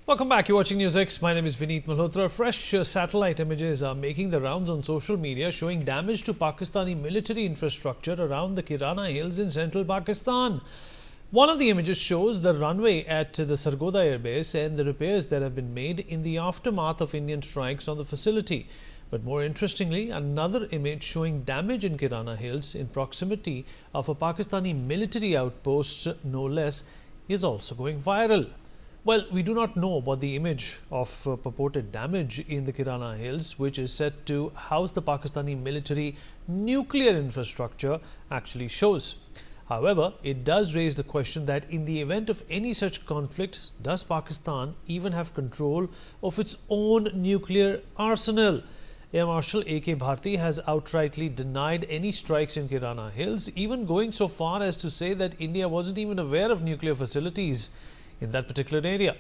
Welcome back. You're watching News X. My name is Vineet Malhotra. Fresh satellite images are making the rounds on social media showing damage to Pakistani military infrastructure around the Kirana Hills in central Pakistan. One of the images shows the runway at the Sargodha Air Base and the repairs that have been made in the aftermath of Indian strikes on the facility. But more interestingly, another image showing damage in Kirana Hills in proximity of a Pakistani military outpost, no less, is also going viral. Well, we do not know what the image of purported damage in the Kirana Hills, which is said to house the Pakistani military nuclear infrastructure, actually shows. However, it does raise the question that in the event of any such conflict, does Pakistan even have control of its own nuclear arsenal? Air Marshal A.K. Bharti has outrightly denied any strikes in Kirana Hills, even going so far as to say that India wasn't even aware of nuclear facilities in that particular area.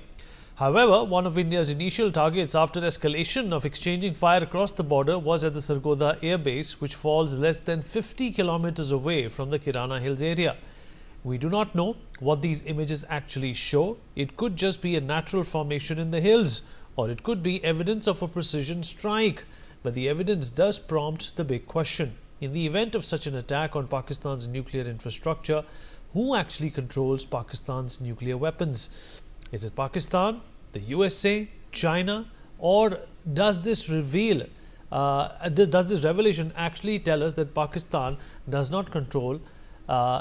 However, one of India's initial targets after escalation of exchanging fire across the border was at the Sargodha Air Base, which falls less than 50 kilometers away from the Kirana Hills area. We do not know what these images actually show. It could just be a natural formation in the hills, or it could be evidence of a precision strike. But the evidence does prompt the big question. In the event of such an attack on Pakistan's nuclear infrastructure, who actually controls Pakistan's nuclear weapons? Is it Pakistan, the USA, China, or does this reveal, does this revelation actually tell us that Pakistan does not control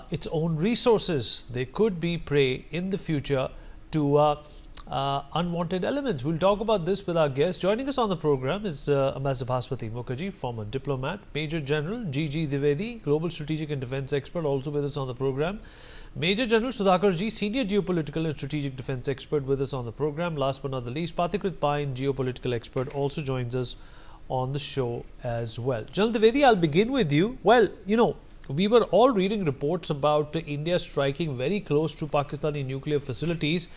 its own resources? They could be prey in the future to unwanted elements. We'll talk about this with our guest. Joining us on the program is Ambassador Bhaswati Mukherjee, former diplomat, Major General G.G. Dwivedi, global strategic and defense expert, also with us on the program. Major General Sudhakar Ji, senior geopolitical and strategic defense expert, with us on the program. Last but not the least, Pathikrit Pine, geopolitical expert, also joins us on the show as well. General Dwivedi, I'll begin with you. Well, we were all reading reports about India striking very close to Pakistani nuclear facilities.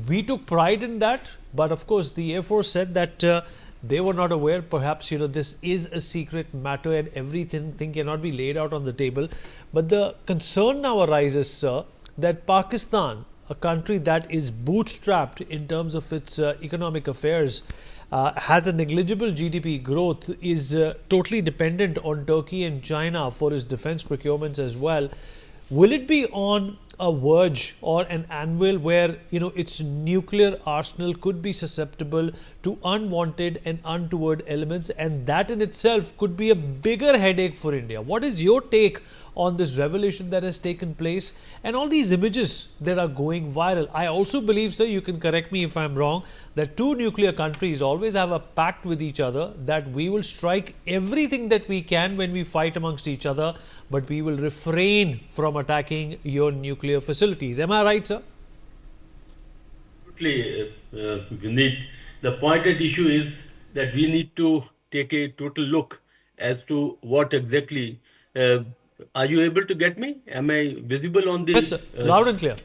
We took pride in that, but of course the Air Force said that they were not aware. Perhaps this is a secret matter and everything cannot be laid out on the table. But the concern now arises, sir, that Pakistan, a country that is bootstrapped in terms of its economic affairs, has a negligible GDP growth, is totally dependent on Turkey and China for its defense procurements as well. Will it be on a verge or an anvil where its nuclear arsenal could be susceptible to unwanted and untoward elements, and that in itself could be a bigger headache for India? What is your take on this revelation that has taken place and all these images that are going viral? I also believe, sir, you can correct me if I'm wrong, that two nuclear countries always have a pact with each other that we will strike everything that we can when we fight amongst each other, but we will refrain from attacking your nuclear facilities. Am I right, sir? Absolutely, Vineet. The point at issue is that we need to take a total look as to what exactly. Are you able to get me? Am I visible on Yes, the? sir. Loud and clear.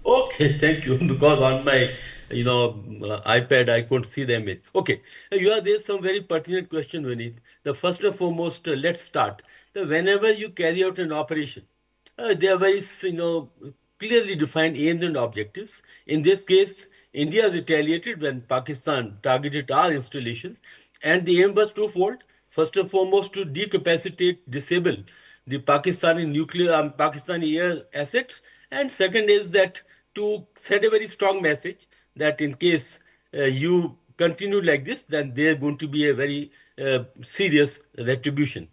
Okay, thank you. Because on my, iPad, I couldn't see the image. Okay, there's some very pertinent question, Vineet. The first and foremost, let's start. Whenever you carry out an operation, there are very, clearly defined aims and objectives. In this case, India retaliated when Pakistan targeted our installations, and the aim was twofold. First and foremost, to decapacitate, disable the Pakistani nuclear, Pakistani air assets, and second is that to send a very strong message that in case you continue like this, then there going to be a very serious retribution.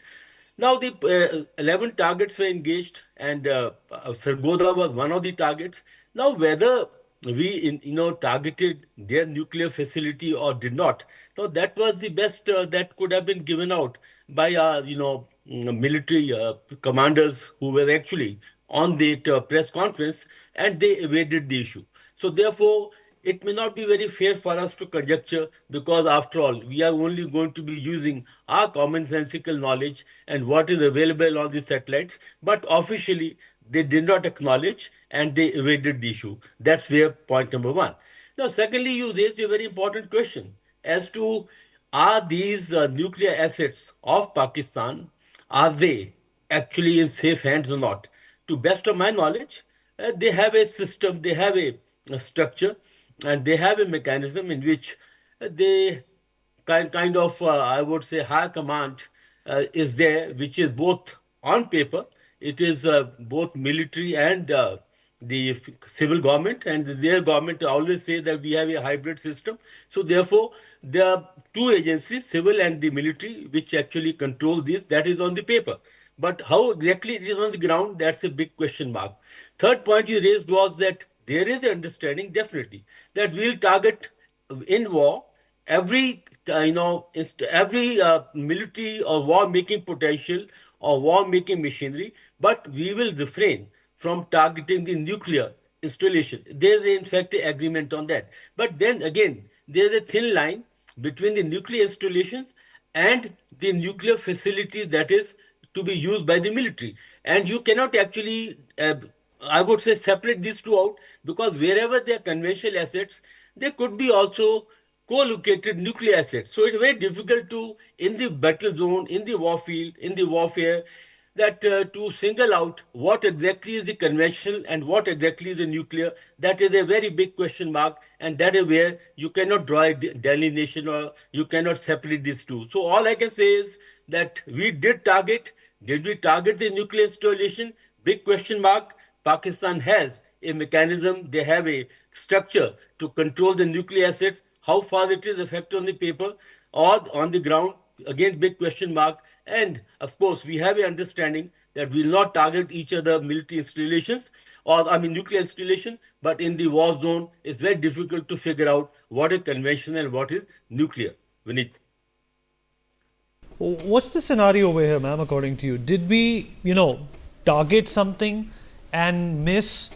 Now, the 11 targets were engaged, and Sargodha was one of the targets. Now, whether we, targeted their nuclear facility or did not, so that was the best that could have been given out by our, military commanders who were actually on the press conference, and they evaded the issue. So, therefore, it may not be very fair for us to conjecture because, after all, we are only going to be using our commonsensical knowledge and what is available on the satellites. But officially, they did not acknowledge and they evaded the issue. That's where point number one. Now, secondly, you raised a very important question as to are these nuclear assets of Pakistan, are they actually in safe hands or not? To best of my knowledge, they have a system, they have a structure and they have a mechanism in which they kind of, I would say, high command is there, which is both on paper, it is both military and the civil government, and their government always say that we have a hybrid system. So therefore, there are two agencies, civil and the military, which actually control this. That is on the paper. But how exactly it is on the ground, that's a big question mark. Third point you raised was that there is an understanding, definitely, that we'll target in war every every military or war making potential or war making machinery, but we will refrain from targeting the nuclear installation. There is in fact an agreement on that. But then again, there is a thin line between the nuclear installations and the nuclear facilities that is to be used by the military. And you cannot actually, I would say, separate these two out, because wherever there are conventional assets, there could be also co-located nuclear assets. So it's very difficult to, in the battle zone, in the war field, in the warfare, that to single out what exactly is the conventional and what exactly is the nuclear. That is a very big question mark, and that is where you cannot draw a delineation, or you cannot separate these two. So all I can say is that we did target. Did we target the nuclear installation? Big question mark. Pakistan has a mechanism, they have a structure to control the nuclear assets. How far it is effective on the paper or on the ground, again, big question mark. And of course, we have an understanding that we will not target each other military installations, or I mean nuclear installation, but in the war zone, it's very difficult to figure out what is conventional and what is nuclear. Vineet. What's the scenario over here, ma'am, according to you? Did we, target something and miss